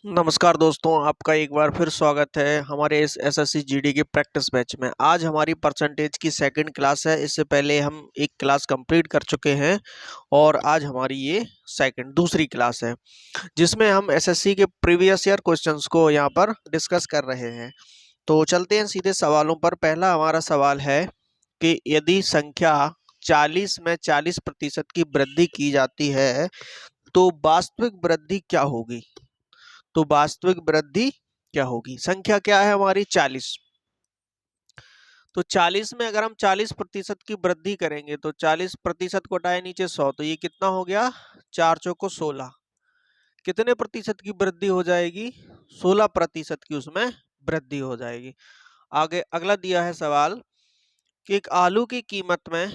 नमस्कार दोस्तों, आपका एक बार फिर स्वागत है हमारे इस एसएससी जीडी के प्रैक्टिस बैच में। आज हमारी परसेंटेज की सेकंड क्लास है। इससे पहले हम एक क्लास कंप्लीट कर चुके हैं और आज हमारी ये दूसरी क्लास है, जिसमें हम एसएससी के प्रीवियस ईयर क्वेश्चंस को यहाँ पर डिस्कस कर रहे हैं। तो चलते हैं सीधे सवालों पर। पहला हमारा सवाल है कि यदि संख्या 40 में 40% की वृद्धि की जाती है तो वास्तविक वृद्धि क्या होगी। तो वास्तविक वृद्धि क्या होगी। संख्या क्या है हमारी 40। तो 40 में अगर हम 40% की वृद्धि करेंगे तो 40% को हटाए नीचे 100, तो ये कितना हो गया, 4 चौको 16। कितने प्रतिशत की वृद्धि हो जाएगी, 16% की उसमें वृद्धि हो जाएगी। आगे अगला दिया है सवाल कि एक आलू की कीमत में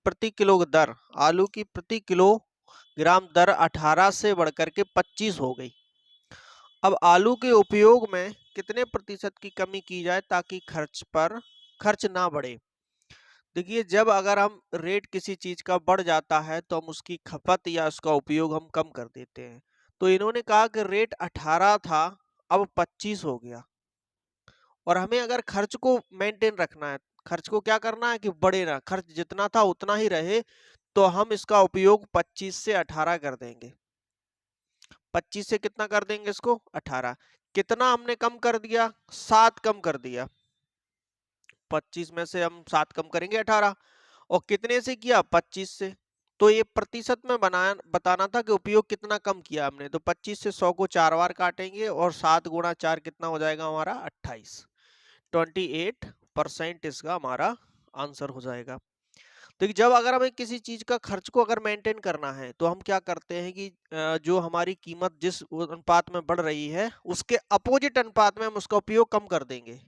प्रति किलो दर, आलू की प्रति किलोग्राम दर 18 से बढ़कर के 25 हो गई। अब आलू के उपयोग में कितने प्रतिशत की कमी की जाए ताकि खर्च ना बढ़े। देखिए, जब अगर हम रेट किसी चीज का बढ़ जाता है तो हम उसकी खपत या उसका उपयोग हम कम कर देते हैं। तो इन्होंने कहा कि रेट 18 था, अब 25 हो गया, और हमें अगर खर्च को मेंटेन रखना है, खर्च को क्या करना है कि बढ़े ना, खर्च जितना था उतना ही रहे, तो हम इसका उपयोग 25 से 18 कर देंगे। 25 से कितना कर देंगे इसको, 18। कितना हमने कम कर दिया, 7 कम कर दिया। 25 में से हम 7 कम करेंगे 18, और कितने से किया, 25 से। तो ये प्रतिशत में बताना था कि उपयोग कितना कम किया हमने। तो 25 से 100 को 4 बार काटेंगे और 7 गुणा 4 कितना हो जाएगा हमारा, 28। 28% इसका हमारा आंसर हो जाएगा। तो जब अगर हमें किसी चीज का खर्च को अगर मेंटेन करना है तो हम क्या करते हैं कि जो हमारी कीमत जिस अनुपात में बढ़ रही है उसके अपोजिट अनुपात में हम उसका उपयोग कम कर देंगे।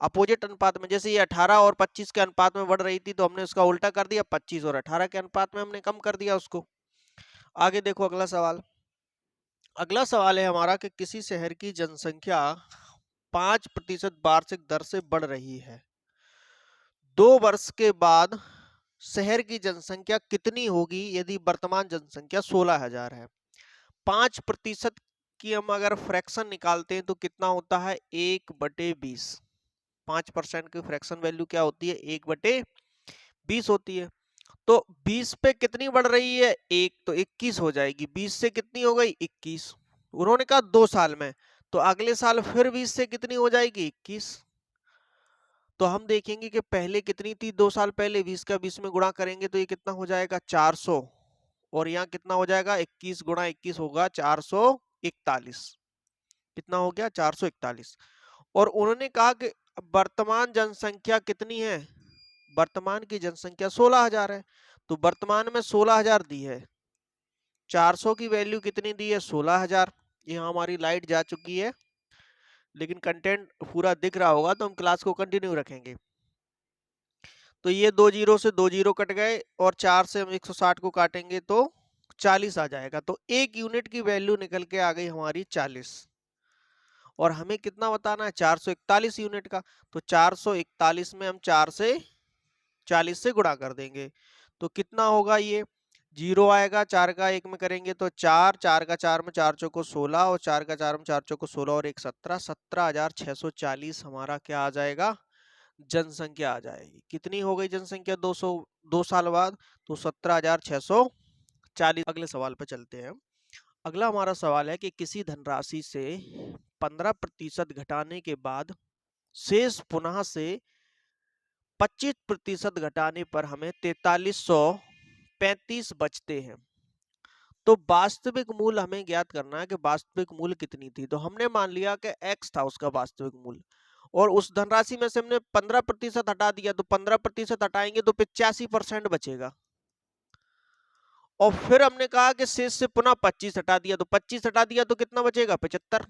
अपोजिट अनुपात में, जैसे ये 18 और 25 के अनुपात में बढ़ रही थी तो हमने उसका उल्टा कर दिया, 25 और 18 के अनुपात में हमने कम कर दिया उसको। आगे देखो अगला सवाल। अगला सवाल है हमारा कि किसी शहर की जनसंख्या 5% वार्षिक दर से बढ़ रही है। 2 वर्ष के बाद शहर की जनसंख्या कितनी होगी यदि वर्तमान जनसंख्या 16,000 है। 5% की हम अगर फ्रैक्शन निकालते हैं तो कितना होता है, 1/20। 5% की फ्रैक्शन वैल्यू क्या होती है, 1/20 होती है। तो 20 पे कितनी बढ़ रही है, 1, तो 21 हो जाएगी। 20 से कितनी हो गई, 21। उन्होंने कहा 2 साल में, तो अगले साल फिर 20 से कितनी हो जाएगी, 21। तो हम देखेंगे कि पहले कितनी थी, 2 साल पहले। 20 का 20 में गुणा करेंगे तो ये कितना हो जाएगा, 400। और यहाँ कितना हो जाएगा, 21 गुणा 21 होगा 441। कितना हो गया, 441। और उन्होंने कहा कि वर्तमान जनसंख्या कितनी है, वर्तमान की जनसंख्या 16,000 है। तो वर्तमान में 16,000 दी है, 400 की वैल्यू कितनी दी है, 16,000। यहाँ हमारी लाइट जा चुकी है, लेकिन कंटेंट पूरा दिख रहा होगा तो हम क्लास को कंटिन्यू रखेंगे। तो ये 2 जीरो से 2 जीरो कट गए, और 4 से हम 160 को काटेंगे तो 40 आ जाएगा। तो 1 यूनिट की वैल्यू निकल के आ गई हमारी 40। और हमें कितना बताना है, 441 यूनिट का। तो 441 में हम 4 से 40 से गुणा कर देंगे तो कितना होगा, ये 0 आएगा। 4 का 1 में करेंगे तो 4, 4 का 4 में 4 चौको 16, और 4 का 4 में 4 चौको 16 और 1 17, 17,640 हमारा क्या आ जाएगा, जनसंख्या आ जाएगी। कितनी हो गई जनसंख्या 2 साल बाद, तो 17,640। अगले सवाल पर चलते हैं। अगला हमारा सवाल है कि किसी धनराशि से 15% घटाने के बाद शेष पुनः से 25% घटाने पर हमें 4335 बचते हैं। तो वास्तविक मूल्य हमें ज्ञात करना है कि वास्तविक मूल्य कितनी थी। तो हमने मान लिया कि x था उसका वास्तविक मूल्य, और उस धनराशि में से हमने 15% हटा दिया, तो 15% हटाएंगे तो 85% बचेगा। और फिर हमने कहा कि शेष से पुनः 25 हटा दिया, तो 25 हटा दिया तो कितना बचेगा, 75।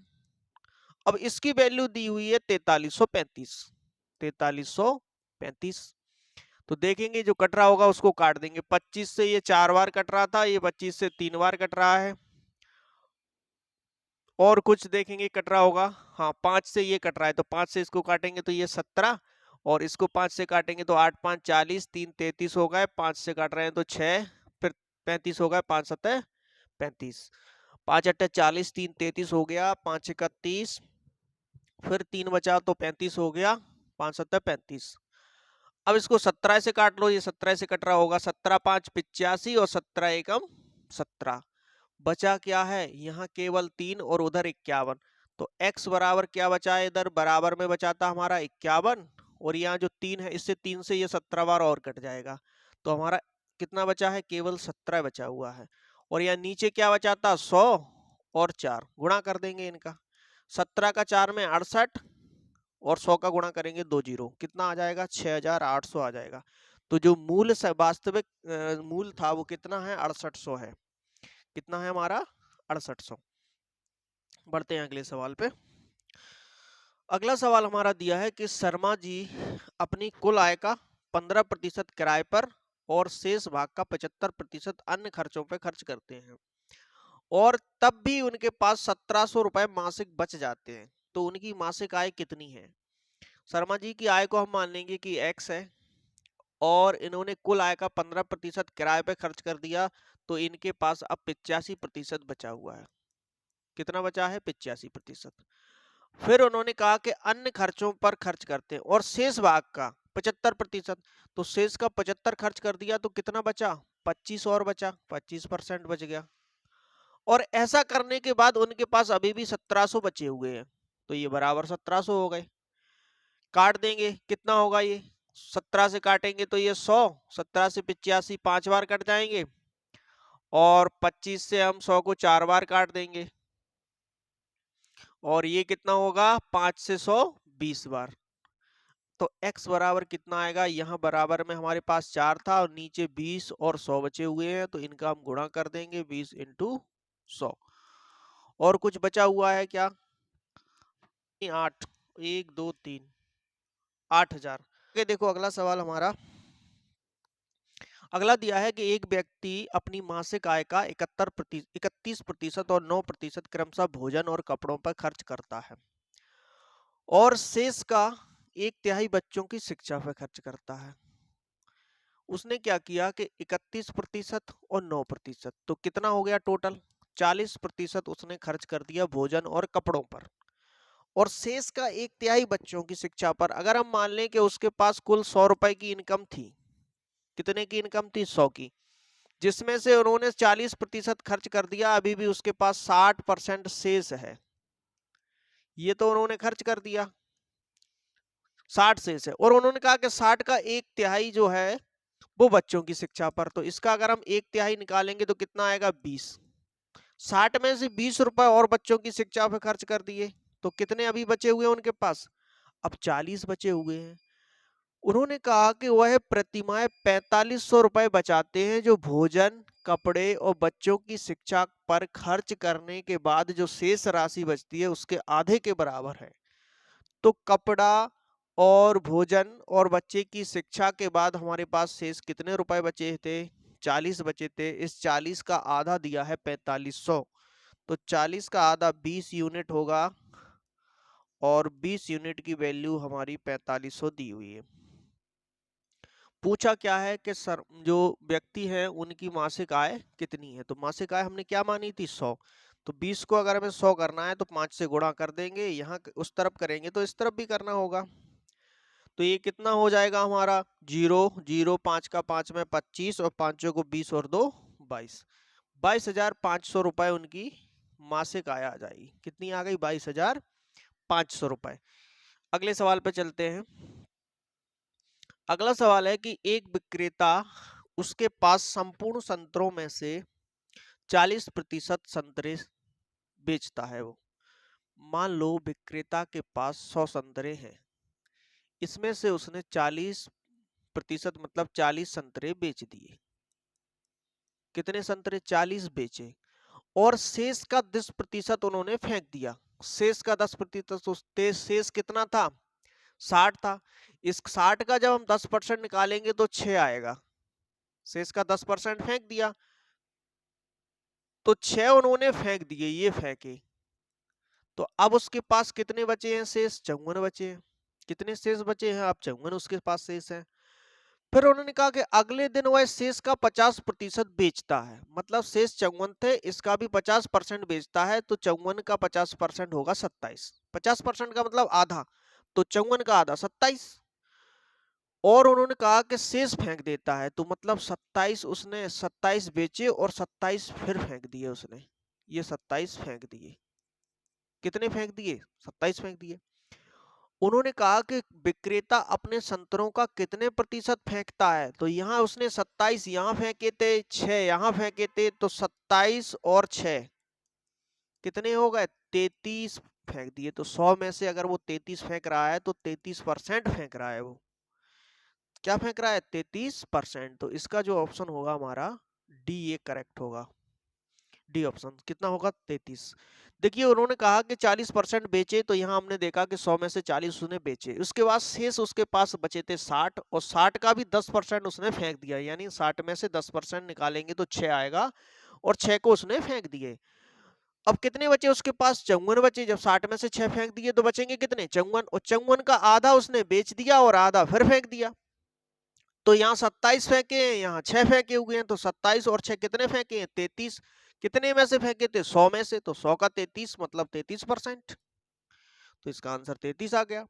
अब इसकी वैल्यू दी हुई है 4335। 4335। तो देखेंगे जो कट रहा होगा उसको काट देंगे। 25 से ये 4 बार कट रहा था, ये 25 से 3 बार कट रहा है। और कुछ देखेंगे कट रहा होगा, हाँ 5 से ये कट रहा है, तो 5 से इसको काटेंगे तो ये 17, और इसको 5 से काटेंगे तो 8 5 40, 3 33 हो गए, 5 से काट रहे हैं तो 6, फिर 35 हो गए, 5 7 35। 5 अट्ठे 40, 3 33 हो गया, 5 एकम 30, फिर 3 बचा तो 35 हो गया, 5 सत्तर 35। अब इसको 17 से काट लो, ये 17 से कट रहा होगा, 17 5 85 और 17 एकम 17। बचा क्या है, यहाँ केवल 3 और उधर 51। तो x बराबर क्या बचा है, इधर बराबर में बचा था हमारा 51, और यहाँ जो 3 है, इससे 3 से ये 17 बार और कट जाएगा। तो हमारा कितना बचा है, केवल 17 बचा हुआ है। और यहाँ नीचे क्या बचा था, 100 और 4 गुणा कर देंगे इनका। 17 का 4 में 68 और 100 का गुणा करेंगे 2 जीरो, कितना आ जाएगा, 6800 आ जाएगा। तो जो मूल वास्तविक मूल था वो कितना है, 6800 है। कितना है हमारा, 6800। बढ़ते हैं अगले सवाल पे। अगला सवाल हमारा दिया है कि शर्मा जी अपनी कुल आय का 15% किराए पर और शेष भाग का 75% अन्य खर्चों पर खर्च करते हैं, और तब भी उनके पास 1700 रुपए मासिक बच जाते हैं। तो उनकी मासिक आय कितनी है। शर्मा जी की आय को हम मान लेंगे कि x है, और इन्होंने कुल आय का 15% किराए पे खर्च कर दिया, तो इनके पास अब 85% बचा हुआ है। कितना बचा है, 85%। फिर उन्होंने कहा कि अन्य खर्चों पर खर्च करते हैं, और शेष भाग का 75%। तो शेष का 75 खर्च कर दिया, तो कितना बचा, 25 और बचा, 25% बच गया। और ऐसा करने के बाद उनके पास अभी भी 1700 बचे हुए हैं, तो ये बराबर 1700 हो गए। काट देंगे, कितना होगा ये, 17 से काटेंगे तो ये 100, 17 से 85 5 बार कट जाएंगे, और 25 से हम 100 को 4 बार काट देंगे, और ये कितना होगा, 5 से 100 20 बार। तो x बराबर कितना आएगा, यहाँ बराबर में हमारे पास 4 था और नीचे 20 और 100 बचे हुए हैं, तो इनका हम गुणा कर देंगे, 20 इंटू 100। और कुछ बचा हुआ है क्या, 8, 1 2 3, 8000। देखो अगला सवाल हमारा अगला दिया है कि एक व्यक्ति अपनी मासिक आय का 31% और 9% क्रमशः भोजन और कपड़ों पर खर्च करता है, और शेष का 1/3 बच्चों की शिक्षा पर खर्च करता है। उसने क्या किया कि 31% और 9%, तो कितना हो गया टोटल, 40% उसने खर्च कर दिया भोजन और कपड़ों पर, और शेष का 1/3 बच्चों की शिक्षा पर। अगर हम मान लें कि उसके पास कुल 100 रुपए की इनकम थी, कितने की इनकम थी, 100 की, जिसमें से उन्होंने 40% खर्च कर दिया, अभी भी उसके पास 60% शेष है। ये तो उन्होंने खर्च कर दिया, 60 शेष है, और उन्होंने कहा कि 60 का 1/3 जो है वो बच्चों की शिक्षा पर। तो इसका अगर हम 1/3 निकालेंगे तो कितना आएगा, 20। 60 में से 20 रुपए और बच्चों की शिक्षा पर खर्च कर दिए, तो कितने अभी बचे हुए हैं उनके पास, अब 40 बचे हुए हैं। उन्होंने कहा कि वह प्रतिमाह 4500 रुपए बचाते हैं, जो भोजन, कपड़े और बच्चों की शिक्षा पर खर्च करने के बाद जो शेष राशि बचती है उसके आधे के बराबर है। तो कपड़ा और भोजन और बच्चे की शिक्षा के बाद हमारे पास शेष कितने रुपए बचे थे, 40 बचे थे। इस 40 का आधा दिया है 4500, तो 40 का आधा 20 यूनिट होगा, और 20 यूनिट की वैल्यू हमारी 4500 दी हुई है। पूछा क्या है कि सर जो व्यक्ति है उनकी मासिक आय कितनी है। तो मासिक आय हमने क्या मानी थी, 100। तो 20 को अगर हमें 100 करना है तो 5 से गुणा कर देंगे, यहाँ उस तरफ करेंगे तो इस तरफ भी करना होगा। तो ये कितना हो जाएगा हमारा, 0 0 5 का 5 में 25, और 5 को 20 और 2 22, 22,500 रुपए उनकी मासिक आय आ जाएगी। कितनी आ गई, 22,500 रुपए। अगले सवाल पे चलते हैं। अगला सवाल है कि एक विक्रेता उसके पास संपूर्ण संतरों में से 40% संतरे बेचता है। वो मान लो विक्रेता के पास 100 संतरे हैं, इसमें से उसने 40% मतलब 40 संतरे बेच दिए। कितने संतरे, 40 बेचे, और शेष का 10% उन्होंने फेंक दिया। शेष का 10%, शेष कितना था, 60 था। इस 60 का जब हम 10% निकालेंगे तो 6 आएगा। शेष का 10% फेंक दिया, तो 6 उन्होंने फेंक दिए, ये फेंके। तो अब उसके पास कितने बचे हैं शेष, 54 बचे हैं। कितने शेष बचे हैं, अब 54 उसके पास शेष है। फिर उन्होंने कहा कि अगले दिन वह शेष का 50% बेचता है, मतलब शेष 54 थे, इसका भी 50% बेचता है, तो 54 का 50% होगा 27। 50% का मतलब आधा, तो 54 का आधा 27। और उन्होंने कहा कि शेष फेंक देता है, तो मतलब 27 उसने 27 बेचे और 27 फिर फेंक दिए उसने, ये 27 फेंक दिए। कितने फेंक दिए? 27 फेंक दिए। उन्होंने कहा कि विक्रेता अपने संतरों का कितने प्रतिशत फेंकता है, तो यहाँ उसने 27 यहाँ फेंके थे, 6 यहाँ फेंके थे, तो 27 और 6 कितने हो गए? 33 फेंक दिए। तो 100 में से अगर वो 33 फेंक रहा है तो 33% फेंक रहा है वो। क्या फेंक रहा है? 33%। तो इसका जो ऑप्शन होगा हमारा डी, ये करेक्ट होगा। डी ऑप्शन कितना होगा? 33। देखिए उन्होंने कहा कि 40% बेचे, तो यहाँ हमने देखा कि 100 में से 40 उसने बेचे, उसके बाद शेष उसके पास बचे थे 60, और 60 का भी 10% उसने फेंक दिया, यानी 60 में से 10% निकालेंगे तो 6 आएगा, और 6 को उसने फेंक दिए। अब कितने बचे उसके पास? 54 बचे। जब 60 में से 6 फेंक दिए तो बचेंगे कितने? 54, और 54 का आधा उसने बेच दिया और आधा फिर फेंक दिया। तो यहाँ 27 फेंके हैं, यहाँ 6 फेंके हुए हैं, तो 27 और 6 कितने फेंके हैं? 33। कितने में से फेंके थे? 100 में से, तो 100 का 33 मतलब 33%। तो इसका आंसर 33 आ गया।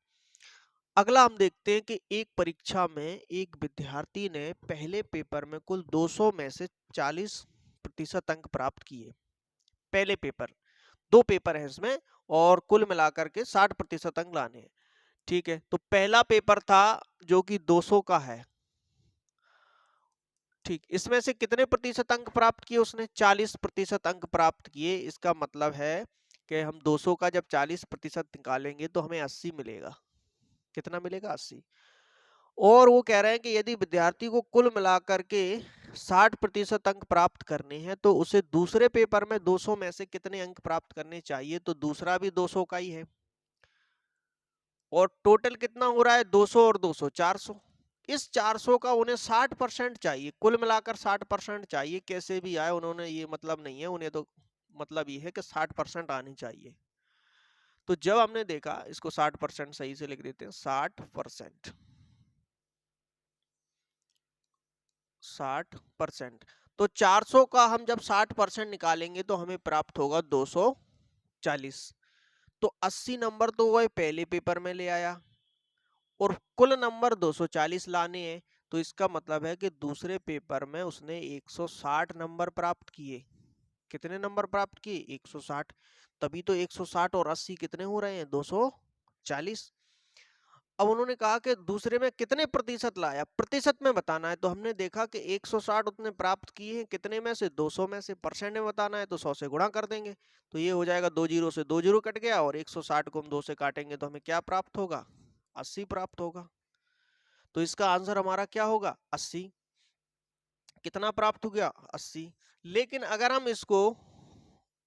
अगला हम देखते हैं कि एक परीक्षा में एक विद्यार्थी ने पहले पेपर में कुल 200 में से 40% अंक प्राप्त किए। पहले पेपर, 2 पेपर है इसमें, और कुल मिलाकर के 60% अंक लाने हैं। ठीक है, तो पहला पेपर था जो कि 200 का है। ठीक, इसमें से कितने प्रतिशत अंक प्राप्त किए उसने? 40% अंक प्राप्त किए। इसका मतलब है कि हम 200 का जब 40% निकालेंगे तो हमें 80 मिलेगा। कितना मिलेगा? 80। और वो कह रहे हैं कि यदि विद्यार्थी को कुल मिलाकर के 60% अंक प्राप्त करने हैं तो उसे दूसरे पेपर में 200 में से कितने अंक प्राप्त करने चाहिए? तो दूसरा भी 200 का ही है, और टोटल कितना हो रहा है? 200 और 200 400। इस 400 का उन्हें 60% चाहिए, कुल मिलाकर 60% चाहिए। कैसे भी आए उन्होंने ये मतलब नहीं है, उन्हें तो मतलब ये है कि 60% आनी चाहिए। तो जब हमने देखा इसको 60% सही से लिख देते हैं, 60%, 60%। तो 400 का हम जब 60% निकालेंगे तो हमें प्राप्त होगा 240। तो 80 नंबर तो वह पहले पेपर में ले आया, और कुल नंबर 240 लाने हैं, तो इसका मतलब है कि दूसरे पेपर में उसने 160 नंबर प्राप्त किए। कितने नंबर प्राप्त किए? 160। तभी तो 160 और 80 कितने हो रहे हैं? 240। अब उन्होंने कहा कि दूसरे में कितने प्रतिशत लाया, प्रतिशत में बताना है। तो हमने देखा कि 160 उसने प्राप्त किए हैं, कितने में से? 200 में से। परसेंट में बताना है तो 100 से गुणा कर देंगे, तो ये हो जाएगा 2 जीरो से 2 जीरो कट गया, और 160 को हम 2 से काटेंगे तो हमें क्या प्राप्त होगा? 80 प्राप्त होगा। तो इसका आंसर हमारा क्या होगा? 80। कितना प्राप्त हो गया? 80। लेकिन अगर हम इसको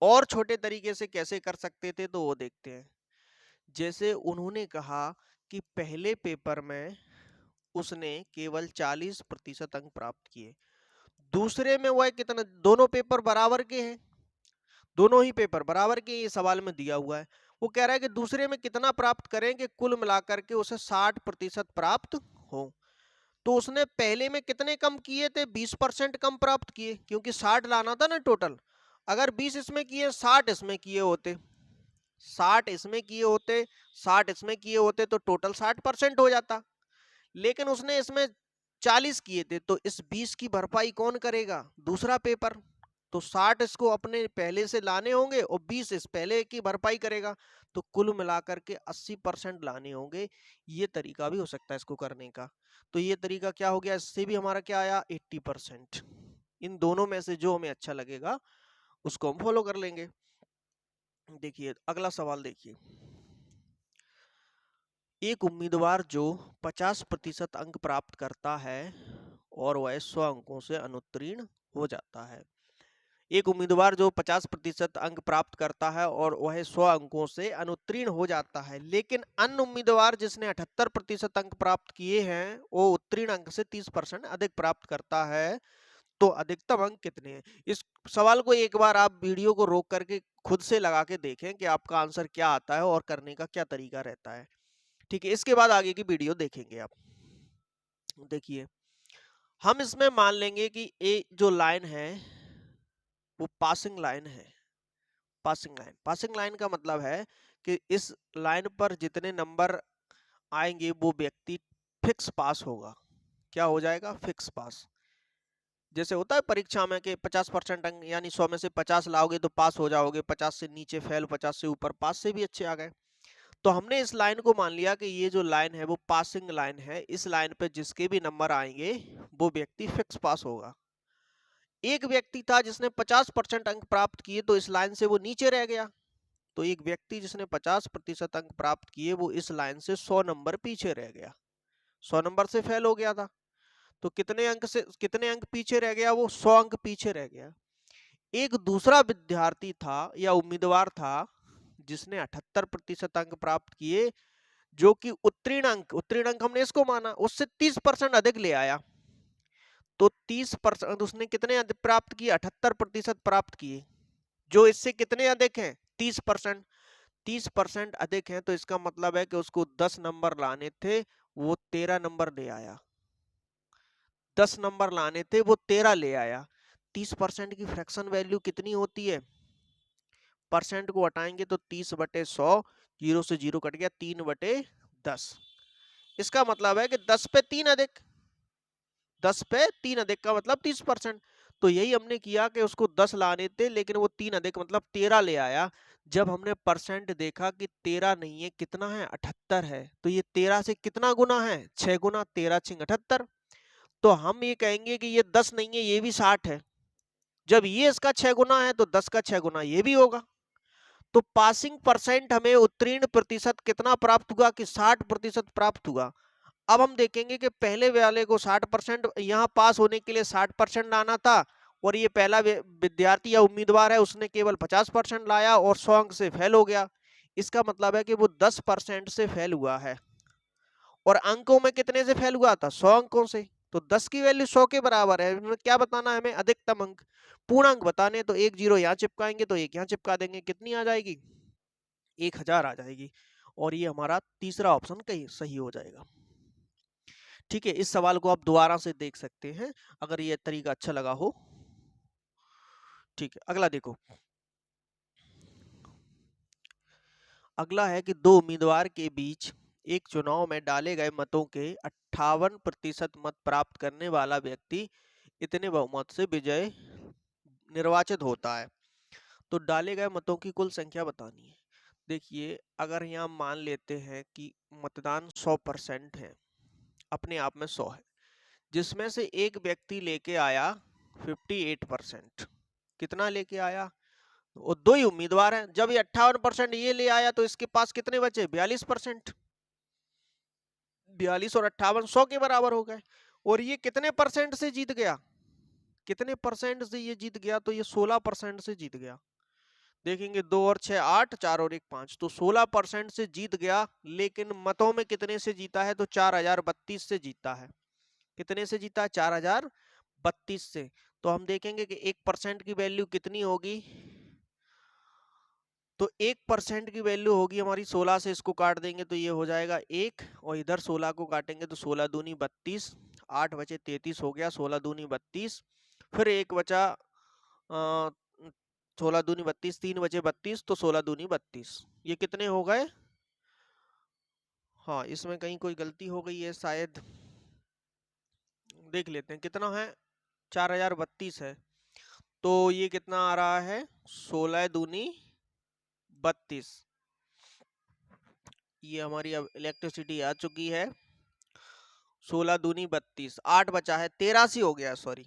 और छोटे तरीके से कैसे कर सकते थे तो वो देखते हैं। जैसे उन्होंने कहा कि पहले पेपर में उसने केवल 40% अंक प्राप्त किए, दूसरे में वह कितना? दोनों पेपर बराबर के हैं, दोनों ही पेपर बराबर के, ये सवाल में दिया हुआ है। वो कह रहा है कि दूसरे में कितना प्राप्त करें कि कुल मिलाकर के उसे 60% प्राप्त हो। तो उसने पहले में कितने कम किए थे? 20% कम प्राप्त किए, क्योंकि 60 लाना था ना टोटल। अगर 20 इसमें किए, 60 इसमें किए होते, 60 इसमें किए होते, 60 इसमें किए होते, तो टोटल 60% हो जाता। लेकिन उसने इसमें 40 किए थे, तो इस 20 की भरपाई कौन करेगा? दूसरा पेपर। तो 60 इसको अपने पहले से लाने होंगे और 20 इस पहले की भरपाई करेगा, तो कुल मिलाकर के 80% लाने होंगे। ये तरीका भी हो सकता है इसको करने का। तो ये तरीका क्या हो गया? इससे भी हमारा क्या आया? 80%। इन दोनों में से जो हमें अच्छा लगेगा उसको हम फॉलो कर लेंगे। देखिए अगला सवाल देखिए। एक उम्मीदवार जो 50% अंक प्राप्त करता है और वह 100 अंकों से अनुत्तीर्ण हो जाता है। एक उम्मीदवार जो 50% अंक प्राप्त करता है और वह 100 अंकों से अनुत्तीर्ण हो जाता है, लेकिन अन्य उम्मीदवार जिसने 78% अंक प्राप्त किए हैं वो उत्तीर्ण अंक से 30% अधिक प्राप्त करता है, तो अधिकतम अंक कितने हैं? इस सवाल को एक बार आप वीडियो को रोक करके खुद से लगा के देखें कि आपका आंसर क्या आता है और करने का क्या तरीका रहता है। ठीक है, इसके बाद आगे की वीडियो देखेंगे आप। देखिए हम इसमें मान लेंगे कि ए जो लाइन है वो पासिंग लाइन है। पासिंग लाइन का मतलब है कि इस लाइन पर जितने नंबर आएंगे वो व्यक्ति फिक्स पास होगा। क्या हो जाएगा? फिक्स पास। जैसे होता है परीक्षा में कि 50% अंक यानी 100 में से 50 लाओगे तो पास हो जाओगे, 50 से नीचे फेल, 50 से ऊपर पास, से भी अच्छे आ गए। तो हमने इस लाइन को मान लिया कि ये जो लाइन है वो पासिंग लाइन है। इस लाइन पे जिसके भी नंबर आएंगे वो व्यक्ति फिक्स पास होगा। एक व्यक्ति था जिसने 50% अंक प्राप्त किए तो इस लाइन से वो नीचे रह गया। तो एक व्यक्ति जिसने 50% अंक प्राप्त किए वो इस लाइन से 100 नंबर पीछे रह गया, 100 नंबर से फेल हो गया था। तो कितने अंक पीछे रह गया? वो 100 अंक पीछे रह गया। एक दूसरा विद्यार्थी था या उम्मीदवार था जिसने 78% अंक प्राप्त किए, जो कि उत्तीर्ण अंक हमने इसको माना, उससे 30% अधिक ले आया। तो 30% उसने कितने अधिक प्राप्त किए? 78% प्राप्त किए, जो इससे कितने अधिक हैं? 30%। 30% अधिक हैं, तो इसका मतलब है कि उसको 10 नंबर लाने थे, वो 13 नंबर ले आया। 10 नंबर लाने थे, वो 13 ले आया। 30% की फ्रैक्शन वैल्यू कितनी होती है? परसेंट को हटाएंगे तो 30/100, जीरो से जीरो कट गया, 3/10। इसका मतलब है कि 10 पे 3 अधिक, 10 पे 3 अधिक का मतलब 30%। तो यही हमने किया कि उसको 10 लाने थे लेकिन वो 3 अधिक मतलब 13 ले आया। जब हमने परसेंट देखा कि 13 नहीं है, कितना है? 78 है। तो ये 13 से कितना गुना है? 6 गुना। 13 छिंग 78। तो हम ये कहेंगे कि ये 10 नहीं है, ये भी 60 है। जब ये इसका 6 गुना है तो 10 का 6 गुना ये भी होगा। तो पासिंग परसेंट हमें उत्तीर्ण प्रतिशत कितना प्राप्त हुआ? कि 60% प्राप्त हुआ। अब हम देखेंगे कि पहले वाले को 60%, यहाँ पास होने के लिए 60% लाना था, और ये पहला विद्यार्थी या उम्मीदवार है उसने केवल 50% लाया और 100 अंक से फेल हो गया। इसका मतलब है कि वो 10% से फेल हुआ है। और अंकों में कितने से फेल हुआ था? 100 अंकों से। तो 10 की वैल्यू 100 के बराबर है। हमें क्या बताना है? हमें अधिकतम अंक, पूर्णांक बताने। तो एक जीरो यहाँ चिपकाएंगे तो एक यहाँ चिपका देंगे, कितनी आ जाएगी? 1000 आ जाएगी। और ये हमारा तीसरा ऑप्शन कहीं सही हो जाएगा। ठीक है, इस सवाल को आप दोबारा से देख सकते हैं अगर ये तरीका अच्छा लगा हो। ठीक है, अगला देखो। अगला है कि दो उम्मीदवार के बीच एक चुनाव में डाले गए मतों के 58% मत प्राप्त करने वाला व्यक्ति इतने बहुमत से विजय निर्वाचित होता है। तो डाले गए मतों की कुल संख्या बतानी है। देखिए, अगर यहाँ मान लेते हैं कि मतदान 100% है, अपने आप में 100 है, जिसमें से एक व्यक्ति लेके आया 58%। कितना लेके आया? वो दो ही उम्मीदवार हैं। जब ये 58% ये ले आया तो इसके पास कितने बचे? 42%। 42 और 58 100 के बराबर हो गए। और ये कितने परसेंट से जीत गया? कितने परसेंट से ये जीत गया? तो ये 16% से जीत गया। देखेंगे 2 और 6 8, 4 और 1 5, तो 16% से जीत गया। लेकिन मतों में कितने से जीता है? तो 4032 से जीता है। कितने से जीता है? 4032 से। तो हम देखेंगे कि 1% की वैल्यू कितनी होगी? तो 1% की वैल्यू होगी हमारी 16 से, इसको काट देंगे तो ये हो जाएगा 1, और इधर 16 को काटेंगे तो 16 दूनी 32, 8 बचे 33 हो गया, 16 दूनी 32, फिर एक बचा 16 दूनी 32, 3 बचे 32, तो 16 दूनी 32। ये कितने हो गए? हाँ, इसमें कहीं कोई गलती हो गई है शायद, देख लेते हैं कितना है। 4032 है, तो ये कितना आ रहा है? 16 दूनी 32। ये हमारी अब इलेक्ट्रिसिटी आ चुकी है। 16 दूनी 32, 8 बचा है, 83 हो गया, सॉरी।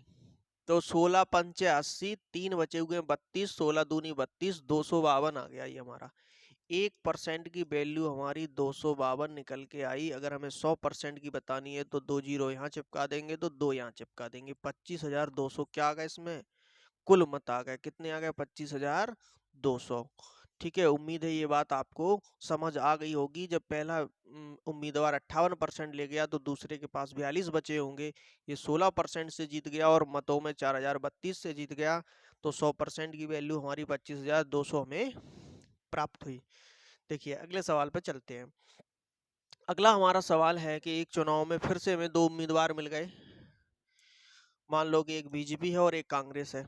तो 16 पंचे 80, 3 बचे हुए 32, 16 दूनी 32, 252 आ गया ये हमारा। 1% की वैल्यू हमारी 252 निकल के आई। अगर हमें 100% की बतानी है तो 2 जीरो यहाँ चिपका देंगे तो 2 यहाँ चिपका देंगे। 25,200 क्या आ गया इसमें? कुल मत आ गए। कितने आ गए? 25,200। ठीक है, उम्मीद है ये बात आपको समझ आ गई होगी। जब पहला उम्मीदवार 58% ले गया तो दूसरे के पास 42 बचे होंगे। ये 16% से जीत गया और मतों में 4032 से जीत गया। तो 100% की वैल्यू हमारी 25,200 हमें प्राप्त हुई। देखिए, अगले सवाल पे चलते हैं। अगला हमारा सवाल है कि एक चुनाव में फिर से हमें दो उम्मीदवार मिल गए। मान लो कि एक बीजेपी है और एक कांग्रेस है।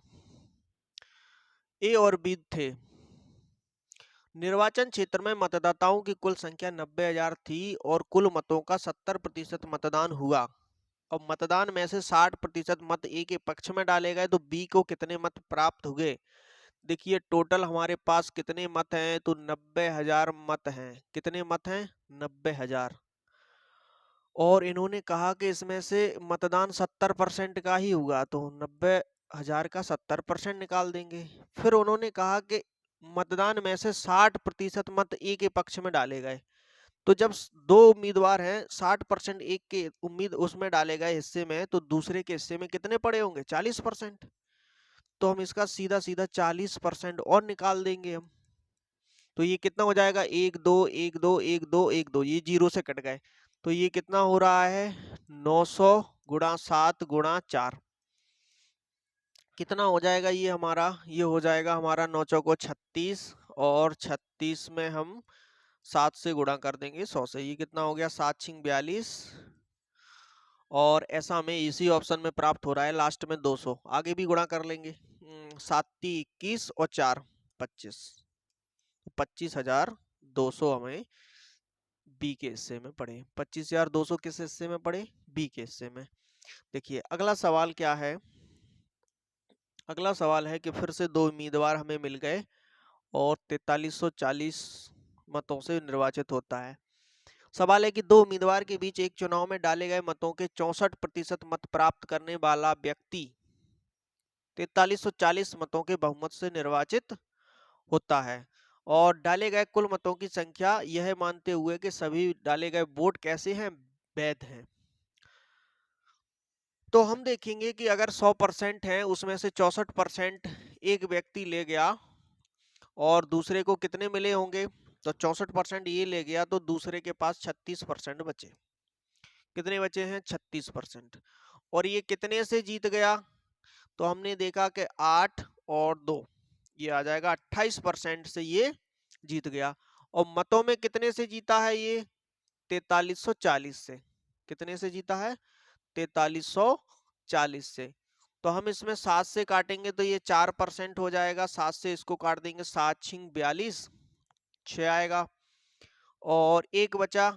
ए और बी थे। निर्वाचन क्षेत्र में मतदाताओं की कुल संख्या 90,000 थी और कुल मतों का 70% मतदान हुआ। अब मतदान में से 60% मत ए के पक्ष में डाले गए तो बी को कितने मत प्राप्त हुए। देखिए टोटल हमारे पास कितने मत हैं, तो 90,000 मत हैं। कितने मत हैं? 90,000। और इन्होंने कहा कि इसमें से मतदान 70% का ही हुआ, तो 90,000 का 70% निकाल देंगे। फिर उन्होंने कहा कि मतदान में से 60% मत ए के पक्ष में डाले गए। तो जब दो उम्मीदवार हैं, 60% एक के उम्मीद उसमें डाले गए हिस्से में, तो दूसरे के हिस्से में कितने पड़े होंगे? 40%। तो हम इसका सीधा सीधा 40% और निकाल देंगे हम। तो ये कितना हो जाएगा? 1 2 1 2 1 2 ये 0 से कट गए। तो ये कितना हो रहा है? 900 गुणा 7 गुणा 4। कितना हो जाएगा ये हमारा? ये हो जाएगा हमारा 9 चौको 36, और 36 में हम 7 से गुणा कर देंगे 100 से। ये कितना हो गया? 7 छिंग 42। और ऐसा हमें इसी ऑप्शन में प्राप्त हो रहा है लास्ट में 200। आगे भी गुणा कर लेंगे। 7 × 21 और 4 25। 25,200 हमें बी के हिस्से में पड़े। 25,200 किस हिस्से में पड़े? बी के हिस्से में। देखिए अगला सवाल क्या है। अगला सवाल है कि फिर से दो उम्मीदवार हमें मिल गए और 4340 मतों से निर्वाचित होता है। सवाल है कि दो उम्मीदवार के बीच एक चुनाव में डाले गए मतों के 64% मत प्राप्त करने वाला व्यक्ति 4340 मतों के बहुमत से निर्वाचित होता है। और डाले गए कुल मतों की संख्या यह मानते हुए कि सभी डाले गए वोट कैसे हैं? वैध हैं। तो हम देखेंगे कि अगर 100% है, उसमें से 64% एक व्यक्ति ले गया और दूसरे को कितने मिले होंगे? तो 64% ये ले गया तो दूसरे के पास 36% बचे। कितने बचे हैं? 36%। और ये कितने से जीत गया? तो हमने देखा कि 8 और 2, ये आ जाएगा 28% से ये जीत गया। और मतों में कितने से जीता है ये? 4340 से। कितने से जीता है? 4340 से। तो हम इसमें 7 से काटेंगे तो ये 4% हो जाएगा। 7 से इसको काट देंगे, 7 छिंग 42, 6 आएगा। और एक बचा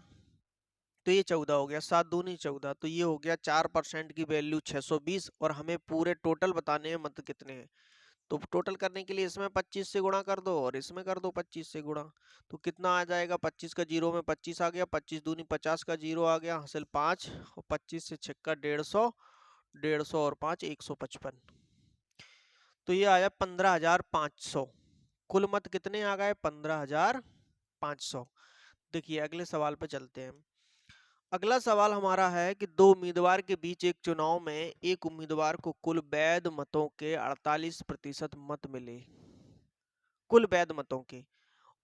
तो ये 14 हो गया। 7 दूनी 14, तो ये हो गया 4% की वैल्यू 620। और हमें पूरे टोटल बताने हैं मत कितने हैं। तो टोटल करने के लिए इसमें 25 से गुणा कर दो और इसमें कर दो 25 से गुणा। तो कितना आ जाएगा? 25 का 0 में 25 आ गया, 25 दूनी 50 का 0 आ गया, हासिल 5, और 25 से 6 150, 150 और 5 155। तो ये आया 15,500। कुल मत कितने आ गए? 15,500। देखिए अगले सवाल पे चलते हैं। अगला सवाल हमारा है कि दो उम्मीदवार के बीच एक चुनाव में एक उम्मीदवार को कुल वैध मतों के 48% मत मिले, कुल वैध मतों के,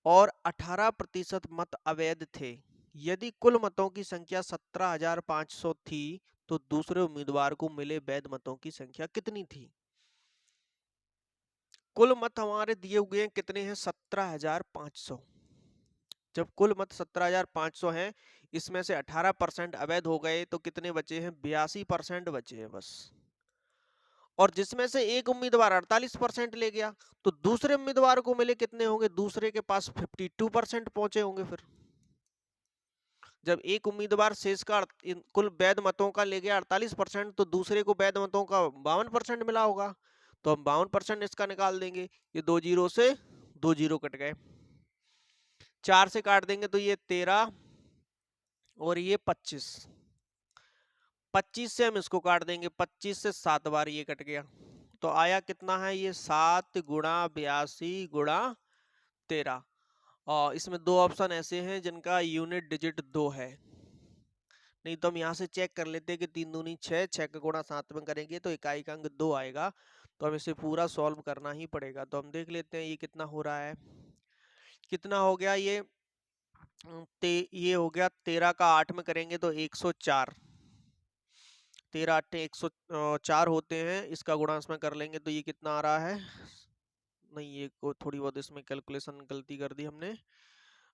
और 18% मत अवैध थे। यदि कुल मतों की संख्या 17,500 थी तो दूसरे उम्मीदवार को मिले वैध मतों की संख्या कितनी थी? कुल मत हमारे दिए हुए हैं कितने हैं? 17,500। जब कुल मत 17,500 हैं, इसमें से 18% अवैध हो गए तो कितने बचे हैं? 82% बचे हैं बस। और जिसमें से एक उम्मीदवार 48% ले गया तो दूसरे उम्मीदवार को मिले कितने होंगे? दूसरे के पास 52% पहुंचे होंगे। फिर जब एक उम्मीदवार शेष का कुल वैध मतों का ले गया 48%, तो दूसरे को वैध मतों का 52% मिला होगा। तो हम 52% इसका निकाल देंगे। ये 2 जीरो से 2 जीरो कट गए। 4 से काट देंगे तो ये 13 और ये 25। 25 से हम इसको काट देंगे, 25 से 7 बार ये कट गया। तो आया कितना है? ये 7 गुणा 82 गुणा 13। और इसमें दो ऑप्शन ऐसे हैं जिनका यूनिट डिजिट 2 है। नहीं तो हम यहाँ से चेक कर लेते हैं कि 3 दूनी 6, 6 का गुणा 7 में करेंगे तो इकाई का अंक 2 आएगा। तो हम इसे पूरा सॉल्व करना ही पड़ेगा। तो हम देख लेते हैं ये कितना हो रहा है। कितना हो गया ये? ये हो गया 13 का 8 में करेंगे तो 104। 13 8 104 होते हैं। इसका गुणा इसमें कर लेंगे तो ये कितना आ रहा है? नहीं, ये को थोड़ी बहुत इसमें कैलकुलेशन गलती कर दी हमने।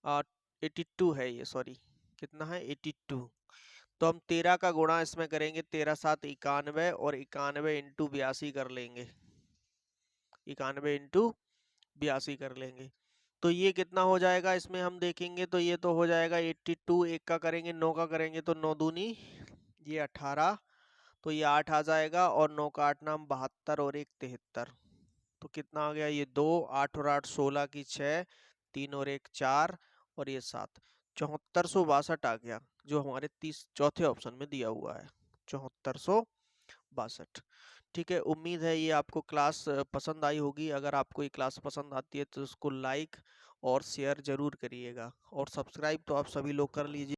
82 है ये, सॉरी। कितना है? 82। तो हम 13 का गुणा इसमें करेंगे, 13 7 91 और 91 इंटू 82 कर लेंगे, 91 इंटू 82 कर लेंगे। तो ये कितना हो जाएगा इसमें हम देखेंगे तो ये तो हो जाएगा 82, एक का करेंगे 9 का करेंगे तो 9 दूनी ये 18, तो ये 8 आ जाएगा और 9 का 8 नाम 72 और 1 73। तो कितना आ गया ये 2, 8 और 8 16 की 6, 3 और 1 4 और ये 7, 7462 आ गया, जो हमारे चौथे ऑप्शन में दिया हुआ है 7462। ठीक है, उम्मीद है ये आपको क्लास पसंद आई होगी। अगर आपको ये क्लास पसंद आती है तो उसको लाइक और शेयर जरूर करिएगा, और सब्सक्राइब तो आप सभी लोग कर लीजिए।